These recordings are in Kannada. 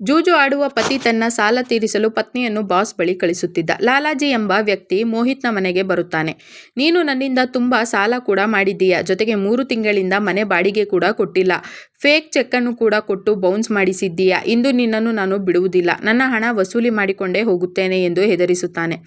ಜೂಜು ಆಡುವ ಪತಿ ತನ್ನ ಸಾಲ ತೀರಿಸಲು ಪತ್ನಿಯನ್ನು ಬಾಸ್ ಬಳಿ ಕಳಿಸುತ್ತಿದ್ದ. ಲಾಲಾಜಿ ಎಂಬ ವ್ಯಕ್ತಿ ಮೋಹಿತ್ನ ಮನೆಗೆ ಬರುತ್ತಾನೆ. ನೀನು ನನ್ನಿಂದ ತುಂಬ ಸಾಲ ಕೂಡ ಮಾಡಿದ್ದೀಯ, ಜೊತೆಗೆ 3 ತಿಂಗಳಿಂದ ಮನೆ ಬಾಡಿಗೆ ಕೂಡ ಕೊಟ್ಟಿಲ್ಲ, ಫೇಕ್ ಚೆಕ್ಕನ್ನು ಕೂಡ ಕೊಟ್ಟು ಬೌನ್ಸ್ ಮಾಡಿಸಿದ್ದೀಯ. ಇಂದು ನಿನ್ನನ್ನು ನಾನು ಬಿಡುವುದಿಲ್ಲ, ನನ್ನ ಹಣ ವಸೂಲಿ ಮಾಡಿಕೊಂಡೇ ಹೋಗುತ್ತೇನೆ ಎಂದು ಹೆದರಿಸುತ್ತಾನೆ.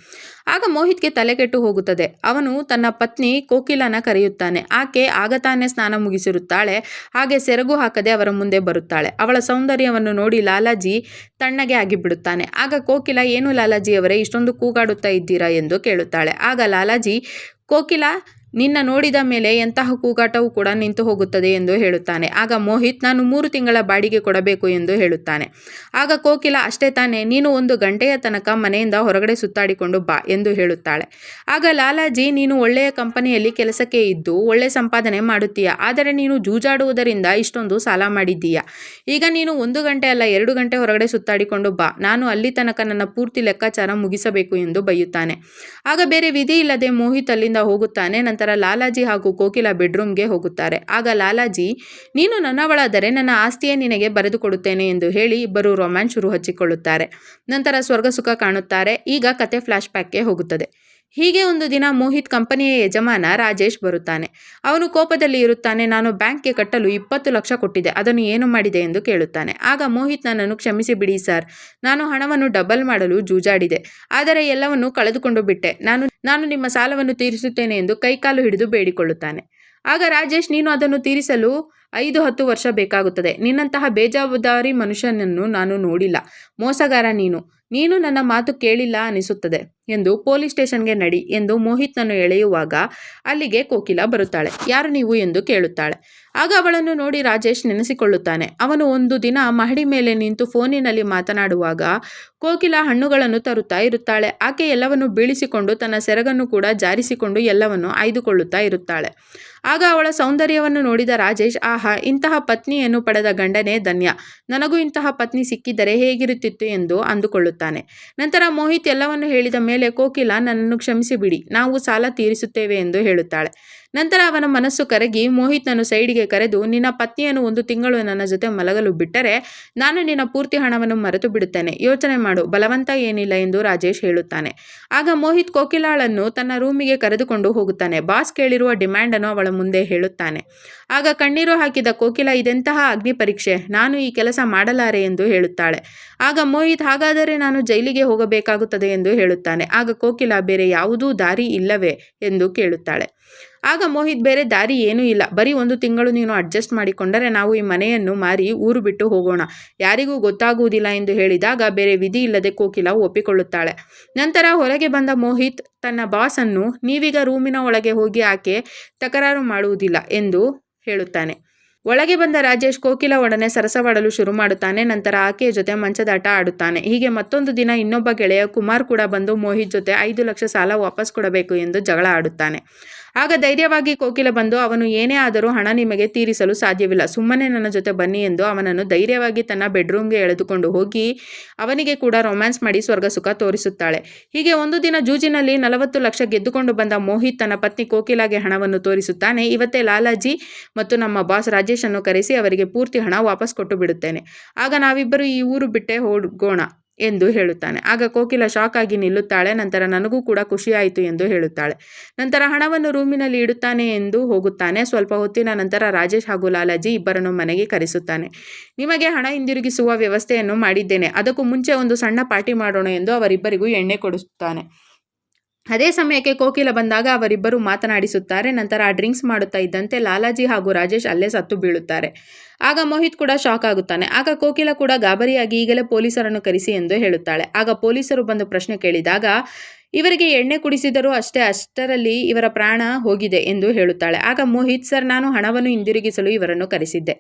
ಆಗ ಮೋಹಿತ್ಗೆ ತಲೆಕೆಟ್ಟು ಹೋಗುತ್ತದೆ. ಅವನು ತನ್ನ ಪತ್ನಿ ಕೋಕಿಲನ ಕರೆಯುತ್ತಾನೆ. ಆಕೆ ಆಗ ತಾನೇ ಸ್ನಾನ ಮುಗಿಸಿರುತ್ತಾಳೆ. ಹಾಗೆ ಸೆರಗು ಹಾಕದೆ ಅವರ ಮುಂದೆ ಬರುತ್ತಾಳೆ. ಅವಳ ಸೌಂದರ್ಯವನ್ನು ನೋಡಿ ಲಾಲಾಜಿ ತಣ್ಣಗೆ ಆಗಿಬಿಡುತ್ತಾನೆ. ಆಗ ಕೋಕಿಲ, ಏನು ಲಾಲಾಜಿ ಅವರೇ, ಇಷ್ಟೊಂದು ಕೂಗಾಡುತ್ತಾ ಇದ್ದೀರಾ ಎಂದು ಕೇಳುತ್ತಾಳೆ. ಆಗ ಲಾಲಾಜಿ, ಕೋಕಿಲ, ನಿನ್ನ ನೋಡಿದ ಮೇಲೆ ಎಂತಹ ಕೂಗಾಟವೂ ಕೂಡ ನಿಂತು ಹೋಗುತ್ತದೆ ಎಂದು ಹೇಳುತ್ತಾನೆ. ಆಗ ಮೋಹಿತ್, ನಾನು 3 ತಿಂಗಳ ಬಾಡಿಗೆ ಕೊಡಬೇಕು ಎಂದು ಹೇಳುತ್ತಾನೆ. ಆಗ ಕೋಕಿಲ, ಅಷ್ಟೇ ತಾನೇ, ನೀನು 1 ಗಂಟೆಯ ತನಕ ಮನೆಯಿಂದ ಹೊರಗಡೆ ಸುತ್ತಾಡಿಕೊಂಡು ಬಾ ಎಂದು ಹೇಳುತ್ತಾಳೆ. ಆಗ ಲಾಲಾಜಿ, ನೀನು ಒಳ್ಳೆಯ ಕಂಪನಿಯಲ್ಲಿ ಕೆಲಸಕ್ಕೆ ಇದ್ದು ಒಳ್ಳೆ ಸಂಪಾದನೆ ಮಾಡುತ್ತೀಯ, ಆದರೆ ನೀನು ಜೂಜಾಡುವುದರಿಂದ ಇಷ್ಟೊಂದು ಸಾಲ ಮಾಡಿದ್ದೀಯ. ಈಗ ನೀನು 1 ಗಂಟೆ ಅಲ್ಲ 2 ಗಂಟೆ ಹೊರಗಡೆ ಸುತ್ತಾಡಿಕೊಂಡು ಬಾ, ನಾನು ಅಲ್ಲಿ ತನಕ ನನ್ನ ಪೂರ್ತಿ ಲೆಕ್ಕಾಚಾರ ಮುಗಿಸಬೇಕು ಎಂದು ಬೈಯುತ್ತಾನೆ. ಆಗ ಬೇರೆ ವಿಧಿ ಇಲ್ಲದೆ ಮೋಹಿತ್ ಅಲ್ಲಿಂದ ಹೋಗುತ್ತಾನೆ. ನಂತರ ಲಾಲಾಜಿ ಹಾಗೂ ಕೋಕಿಲ ಬೆಡ್ರೂಮ್ಗೆ ಹೋಗುತ್ತಾರೆ. ಆಗ ಲಾಲಾಜಿ, ನೀನು ನನ್ನವಳಾದರೆ ನನ್ನ ಆಸ್ತಿಯೇ ನಿನಗೆ ಬರೆದುಕೊಡುತ್ತೇನೆ ಎಂದು ಹೇಳಿ ಇಬ್ಬರು ರೊಮ್ಯಾನ್ಸ್ ಶುರು ಹಚ್ಚಿಕೊಳ್ಳುತ್ತಾರೆ. ನಂತರ ಸ್ವರ್ಗ ಸುಖ ಕಾಣುತ್ತಾರೆ. ಈಗ ಕತೆ ಫ್ಲಾಶ್ ಬ್ಯಾಕ್ಗೆ ಹೋಗುತ್ತದೆ. ಹೀಗೆ ಒಂದು ದಿನ ಮೋಹಿತ್ ಕಂಪನಿಯ ಯಜಮಾನ ರಾಜೇಶ್ ಬರುತ್ತಾನೆ. ಅವನು ಕೋಪದಲ್ಲಿ ಇರುತ್ತಾನೆ. ನಾನು ಬ್ಯಾಂಕ್ಗೆ ಕಟ್ಟಲು 20 ಲಕ್ಷ ಕೊಟ್ಟಿದ್ದೆ, ಅದನ್ನು ಏನು ಮಾಡಿದೆ ಎಂದು ಕೇಳುತ್ತಾನೆ. ಆಗ ಮೋಹಿತ್, ನನ್ನನ್ನು ಕ್ಷಮಿಸಿ ಬಿಡಿ ಸರ್, ನಾನು ಹಣವನ್ನು ಡಬಲ್ ಮಾಡಲು ಜೂಜಾಡಿದೆ, ಆದರೆ ಎಲ್ಲವನ್ನೂ ಕಳೆದುಕೊಂಡು ಬಿಟ್ಟೆ. ನಾನು ನಿಮ್ಮ ಸಾಲವನ್ನು ತೀರಿಸುತ್ತೇನೆ ಎಂದು ಕೈಕಾಲು ಹಿಡಿದು ಬೇಡಿಕೊಳ್ಳುತ್ತಾನೆ. ಆಗ ರಾಜೇಶ್, ನೀನು ಅದನ್ನು ತೀರಿಸಲು 5-10 ವರ್ಷ ಬೇಕಾಗುತ್ತದೆ. ನಿನ್ನಂತಹ ಬೇಜವಾಬ್ದಾರಿ ಮನುಷ್ಯನನ್ನು ನಾನು ನೋಡಿಲ್ಲ. ಮೋಸಗಾರ ನೀನು ನನ್ನ ಮಾತು ಕೇಳಿಲ್ಲ ಅನಿಸುತ್ತದೆ ಎಂದು ಪೊಲೀಸ್ ಸ್ಟೇಷನ್ಗೆ ನಡಿ ಎಂದು ಮೋಹಿತ್ನನ್ನು ಎಳೆಯುವಾಗ ಅಲ್ಲಿಗೆ ಕೋಕಿಲ ಬರುತ್ತಾಳೆ. ಯಾರು ನೀವು ಎಂದು ಕೇಳುತ್ತಾಳೆ. ಆಗ ಅವಳನ್ನು ನೋಡಿ ರಾಜೇಶ್ ನೆನೆಸಿಕೊಳ್ಳುತ್ತಾನೆ. ಅವನು ಒಂದು ದಿನ ಮಹಡಿ ಮೇಲೆ ನಿಂತು ಫೋನಿನಲ್ಲಿ ಮಾತನಾಡುವಾಗ ಕೋಕಿಲ ಹಣ್ಣುಗಳನ್ನು ತರುತ್ತಾ ಇರುತ್ತಾಳೆ. ಆಕೆ ಎಲ್ಲವನ್ನು ಬೀಳಿಸಿಕೊಂಡು ತನ್ನ ಸೆರಗನ್ನು ಕೂಡ ಜಾರಿಸಿಕೊಂಡು ಎಲ್ಲವನ್ನು ಆಯ್ದುಕೊಳ್ಳುತ್ತಾ ಇರುತ್ತಾಳೆ. ಆಗ ಅವಳ ಸೌಂದರ್ಯವನ್ನು ನೋಡಿದ ರಾಜೇಶ್, ಆಹಾ, ಇಂತಹ ಪತ್ನಿಯನ್ನು ಪಡೆದ ಗಂಡನೇ ಧನ್ಯ, ನನಗೂ ಇಂತಹ ಪತ್ನಿ ಸಿಕ್ಕಿದ್ದರೆ ಹೇಗಿರುತ್ತಿತ್ತು ಎಂದು ಅಂದುಕೊಳ್ಳುತ್ತಾನೆ. ನಂತರ ಮೋಹಿತ್ ಎಲ್ಲವನ್ನು ಹೇಳಿದ ಮೇಲೆ ಕೋಕಿಲ, ನನ್ನನ್ನು ಕ್ಷಮಿಸಿ ಬಿಡಿ, ನಾವು ಸಾಲ ತೀರಿಸುತ್ತೇವೆ ಎಂದು ಹೇಳುತ್ತಾಳೆ. ನಂತರ ಅವನ ಮನಸ್ಸು ಕರಗಿ ಮೋಹಿತ್ನನ್ನು ಸೈಡಿಗೆ ಕರೆದು, ನಿನ್ನ ಪತ್ನಿಯನ್ನು 1 ತಿಂಗಳು ನನ್ನ ಜೊತೆ ಮಲಗಲು ಬಿಟ್ಟರೆ ನಾನು ನಿನ್ನ ಪೂರ್ತಿ ಹಣವನ್ನು ಮರೆತು ಬಿಡುತ್ತೇನೆ, ಯೋಚನೆ ಮಾಡು, ಬಲವಂತ ಏನಿಲ್ಲ ಎಂದು ರಾಜೇಶ್ ಹೇಳುತ್ತಾನೆ. ಆಗ ಮೋಹಿತ್ ಕೋಕಿಲಾಳನ್ನು ತನ್ನ ರೂಮಿಗೆ ಕರೆದುಕೊಂಡು ಹೋಗುತ್ತಾನೆ. ಬಾಸ್ ಕೇಳಿರುವ ಡಿಮ್ಯಾಂಡನ್ನು ಅವಳ ಮುಂದೆ ಹೇಳುತ್ತಾನೆ. ಆಗ ಕಣ್ಣೀರು ಹಾಕಿದ ಕೋಕಿಲ, ಇದೆಂತಹ ಅಗ್ನಿ ಪರೀಕ್ಷೆ, ನಾನು ಈ ಕೆಲಸ ಮಾಡಲಾರೆ ಎಂದು ಹೇಳುತ್ತಾಳೆ. ಆಗ ಮೋಹಿತ್, ಹಾಗಾದರೆ ನಾನು ಜೈಲಿಗೆ ಹೋಗಬೇಕಾಗುತ್ತದೆ ಎಂದು ಹೇಳುತ್ತಾನೆ. ಆಗ ಕೋಕಿಲ, ಬೇರೆ ಯಾವುದೂ ದಾರಿ ಇಲ್ಲವೇ ಎಂದು ಕೇಳುತ್ತಾಳೆ. ಆಗ ಮೋಹಿತ್, ಬೇರೆ ದಾರಿ ಏನೂ ಇಲ್ಲ, ಬರೀ 1 ತಿಂಗಳು ನೀನು ಅಡ್ಜಸ್ಟ್ ಮಾಡಿಕೊಂಡರೆ ನಾವು ಈ ಮನೆಯನ್ನು ಮಾರಿ ಊರು ಬಿಟ್ಟು ಹೋಗೋಣ, ಯಾರಿಗೂ ಗೊತ್ತಾಗುವುದಿಲ್ಲ ಎಂದು ಹೇಳಿದಾಗ ಬೇರೆ ವಿಧಿ ಇಲ್ಲದೆ ಕೋಕಿಲ ಒಪ್ಪಿಕೊಳ್ಳುತ್ತಾಳೆ. ನಂತರ ಹೊರಗೆ ಬಂದ ಮೋಹಿತ್ ತನ್ನ ಬಾಸ್ ಅನ್ನು, ನೀವೀಗ ರೂಮಿನ ಒಳಗೆ ಹೋಗಿ, ಆಕೆ ತಕರಾರು ಮಾಡುವುದಿಲ್ಲ ಎಂದು ಹೇಳುತ್ತಾನೆ. ಒಳಗೆ ಬಂದ ರಾಜೇಶ್ ಕೋಕಿಲ ಒಡನೆ ಸರಸವಾಡಲು ಶುರು ಮಾಡುತ್ತಾನೆ. ನಂತರ ಆಕೆಯ ಜೊತೆ ಮಂಚದಾಟ ಆಡುತ್ತಾನೆ. ಹೀಗೆ ಮತ್ತೊಂದು ದಿನ ಇನ್ನೊಬ್ಬ ಗೆಳೆಯ ಕುಮಾರ್ ಕೂಡ ಬಂದು ಮೋಹಿತ್ ಜೊತೆ 5 ಲಕ್ಷ ಸಾಲ ವಾಪಸ್ ಕೊಡಬೇಕು ಎಂದು ಜಗಳ ಆಡುತ್ತಾನೆ. ಆಗ ಧೈರ್ಯವಾಗಿ ಕೋಕಿಲ ಬಂದು, ಅವನು ಏನೇ ಆದರೂ ಹಣ ನಿಮಗೆ ತೀರಿಸಲು ಸಾಧ್ಯವಿಲ್ಲ, ಸುಮ್ಮನೆ ನನ್ನ ಜೊತೆ ಬನ್ನಿ ಎಂದು ಅವನನ್ನು ಧೈರ್ಯವಾಗಿ ತನ್ನ ಬೆಡ್ರೂಮ್ಗೆ ಎಳೆದುಕೊಂಡು ಹೋಗಿ ಅವನಿಗೆ ಕೂಡ ರೊಮ್ಯಾನ್ಸ್ ಮಾಡಿ ಸ್ವರ್ಗ ಸುಖ ತೋರಿಸುತ್ತಾಳೆ. ಹೀಗೆ ಒಂದು ದಿನ ಜೂಜಿನಲ್ಲಿ 40 ಲಕ್ಷ ಗೆದ್ದುಕೊಂಡು ಬಂದ ಮೋಹಿತ್ ತನ್ನ ಪತ್ನಿ ಕೋಕಿಲಾಗೆ ಹಣವನ್ನು ತೋರಿಸುತ್ತಾನೆ. ಇವತ್ತೇ ಲಾಲಾಜಿ ಮತ್ತು ನಮ್ಮ ಬಾಸ್ ರಾಜೇಶ್ ಅನ್ನು ಕರೆಸಿ ಅವರಿಗೆ ಪೂರ್ತಿ ಹಣ ವಾಪಸ್ ಕೊಟ್ಟು ಬಿಡುತ್ತೇನೆ, ಆಗ ನಾವಿಬ್ಬರು ಈ ಊರು ಬಿಟ್ಟೇ ಹೋಗೋಣ ಎಂದು ಹೇಳುತ್ತಾನೆ. ಆಗ ಕೋಕಿಲ ಶಾಕ್ ಆಗಿ ನಿಲ್ಲುತ್ತಾಳೆ. ನಂತರ ನನಗೂ ಕೂಡ ಖುಷಿಯಾಯಿತು ಎಂದು ಹೇಳುತ್ತಾಳೆ. ನಂತರ ಹಣವನ್ನು ರೂಮಿನಲ್ಲಿ ಇಡುತ್ತಾನೆ ಎಂದು ಹೋಗುತ್ತಾನೆ. ಸ್ವಲ್ಪ ಹೊತ್ತಿನ ನಂತರ ರಾಜೇಶ್ ಹಾಗೂ ಲಾಲಾಜಿ ಇಬ್ಬರನ್ನು ಮನೆಗೆ ಕರೆಸುತ್ತಾನೆ. ನಿಮಗೆ ಹಣ ಹಿಂದಿರುಗಿಸುವ ವ್ಯವಸ್ಥೆಯನ್ನು ಮಾಡಿದ್ದೇನೆ, ಅದಕ್ಕೂ ಮುಂಚೆ ಒಂದು ಸಣ್ಣ ಪಾರ್ಟಿ ಮಾಡೋಣ ಎಂದು ಅವರಿಬ್ಬರಿಗೂ ಎಣ್ಣೆ ಕೊಡಿಸುತ್ತಾನೆ. ಅದೇ ಸಮಯಕ್ಕೆ ಕೋಕಿಲ ಬಂದಾಗ ಅವರಿಬ್ಬರು ಮಾತನಾಡಿಸುತ್ತಾರೆ. ನಂತರ ಡ್ರಿಂಕ್ಸ್ ಮಾಡುತ್ತಾ ಇದ್ದಂತೆ ಲಾಲಾಜಿ ಹಾಗೂ ರಾಜೇಶ್ ಅಲ್ಲೇ ಸತ್ತು ಬೀಳುತ್ತಾರೆ. ಆಗ ಮೋಹಿತ್ ಕೂಡ ಶಾಕ್ ಆಗುತ್ತಾನೆ. ಆಗ ಕೋಕಿಲ ಕೂಡ ಗಾಬರಿಯಾಗಿ ಈಗಲೇ ಪೊಲೀಸರನ್ನು ಕರೆಸಿ ಎಂದು ಹೇಳುತ್ತಾಳೆ. ಆಗ ಪೊಲೀಸರು ಬಂದು ಪ್ರಶ್ನೆ ಕೇಳಿದಾಗ ಇವರಿಗೆ ಎಣ್ಣೆ ಕುಡಿಸಿದರೂ ಅಷ್ಟರಲ್ಲಿ ಇವರ ಪ್ರಾಣ ಹೋಗಿದೆ ಎಂದು ಹೇಳುತ್ತಾಳೆ. ಆಗ ಮೋಹಿತ್, ಸರ್, ನಾನು ಹಣವನ್ನು ಹಿಂದಿರುಗಿಸಲು ಇವರನ್ನು ಕರೆಸಿದ್ದೆ,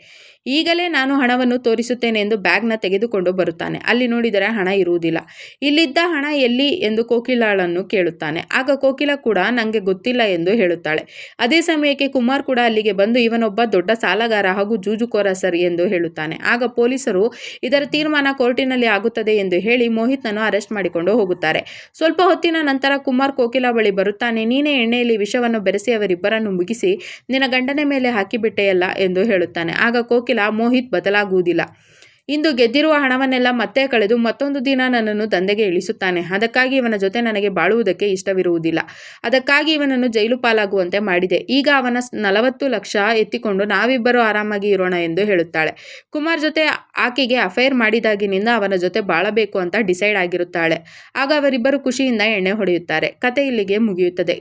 ಈಗಲೇ ನಾನು ಹಣವನ್ನು ತೋರಿಸುತ್ತೇನೆ ಎಂದು ಬ್ಯಾಗ್ನ ತೆಗೆದುಕೊಂಡು ಬರುತ್ತಾನೆ. ಅಲ್ಲಿ ನೋಡಿದರೆ ಹಣ ಇರುವುದಿಲ್ಲ. ಇಲ್ಲಿದ್ದ ಹಣ ಎಲ್ಲಿ ಎಂದು ಕೋಕಿಲಾಳನ್ನು ಕೇಳುತ್ತಾನೆ. ಆಗ ಕೋಕಿಲ ಕೂಡ ನನಗೆ ಗೊತ್ತಿಲ್ಲ ಎಂದು ಹೇಳುತ್ತಾಳೆ. ಅದೇ ಸಮಯಕ್ಕೆ ಕುಮಾರ್ ಕೂಡ ಅಲ್ಲಿಗೆ ಬಂದು, ಇವನೊಬ್ಬ ದೊಡ್ಡ ಸಾಲಗಾರ ಹಾಗೂ ಜೂಜುಕೋರ ಸರ್ ಎಂದು ಹೇಳುತ್ತಾನೆ. ಆಗ ಪೊಲೀಸರು ಇದರ ತೀರ್ಮಾನ ಕೋರ್ಟಿನಲ್ಲಿ ಆಗುತ್ತದೆ ಎಂದು ಹೇಳಿ ಮೋಹಿತ್ನನ್ನು ಅರೆಸ್ಟ್ ಮಾಡಿಕೊಂಡು ಹೋಗುತ್ತಾರೆ. ಸ್ವಲ್ಪ ಹೊತ್ತಿನ ನಂತರ ಕುಮಾರ್ ಕೋಕಿಲ ಬಳಿ ಬರುತ್ತಾನೆ. ನೀನೇ ಎಣ್ಣೆಯಲ್ಲಿ ವಿಷವನ್ನು ಬೆರೆಸಿ ಅವರಿಬ್ಬರನ್ನು ಮುಗಿಸಿ ನಿನ್ನ ಗಂಡನ ಮೇಲೆ ಹಾಕಿಬಿಟ್ಟೆಯಲ್ಲ ಎಂದು ಹೇಳುತ್ತಾನೆ. ಆಗ ಕೋಕಿಲ, ಮೋಹಿತ್ ಬದಲಾಗುವುದಿಲ್ಲ, ಇಂದು ಗೆದ್ದಿರುವ ಹಣವನ್ನೆಲ್ಲ ಮತ್ತೆ ಕಳೆದು ಮತ್ತೊಂದು ದಿನ ನನ್ನನ್ನು ದಂಧೆಗೆ ಇಳಿಸುತ್ತಾನೆ. ಅದಕ್ಕಾಗಿ ಇವನ ಜೊತೆ ನನಗೆ ಬಾಳುವುದಕ್ಕೆ ಇಷ್ಟವಿರುವುದಿಲ್ಲ. ಅದಕ್ಕಾಗಿ ಇವನನ್ನು ಜೈಲು ಪಾಲಾಗುವಂತೆ ಮಾಡಿದೆ. ಈಗ ಅವನ 40 ಲಕ್ಷ ಎತ್ತಿಕೊಂಡು ನಾವಿಬ್ಬರು ಆರಾಮಾಗಿ ಇರೋಣ ಎಂದು ಹೇಳುತ್ತಾಳೆ. ಕುಮಾರ್ ಜೊತೆ ಆಕೆಗೆ ಅಫೈರ್ ಮಾಡಿದಾಗಿನಿಂದ ಅವನ ಜೊತೆ ಬಾಳಬೇಕು ಅಂತ ಡಿಸೈಡ್ ಆಗಿರುತ್ತಾಳೆ. ಆಗ ಅವರಿಬ್ಬರು ಖುಷಿಯಿಂದ ಎಣ್ಣೆ ಹೊಡೆಯುತ್ತಾರೆ. ಕತೆ ಇಲ್ಲಿಗೆ ಮುಗಿಯುತ್ತದೆ.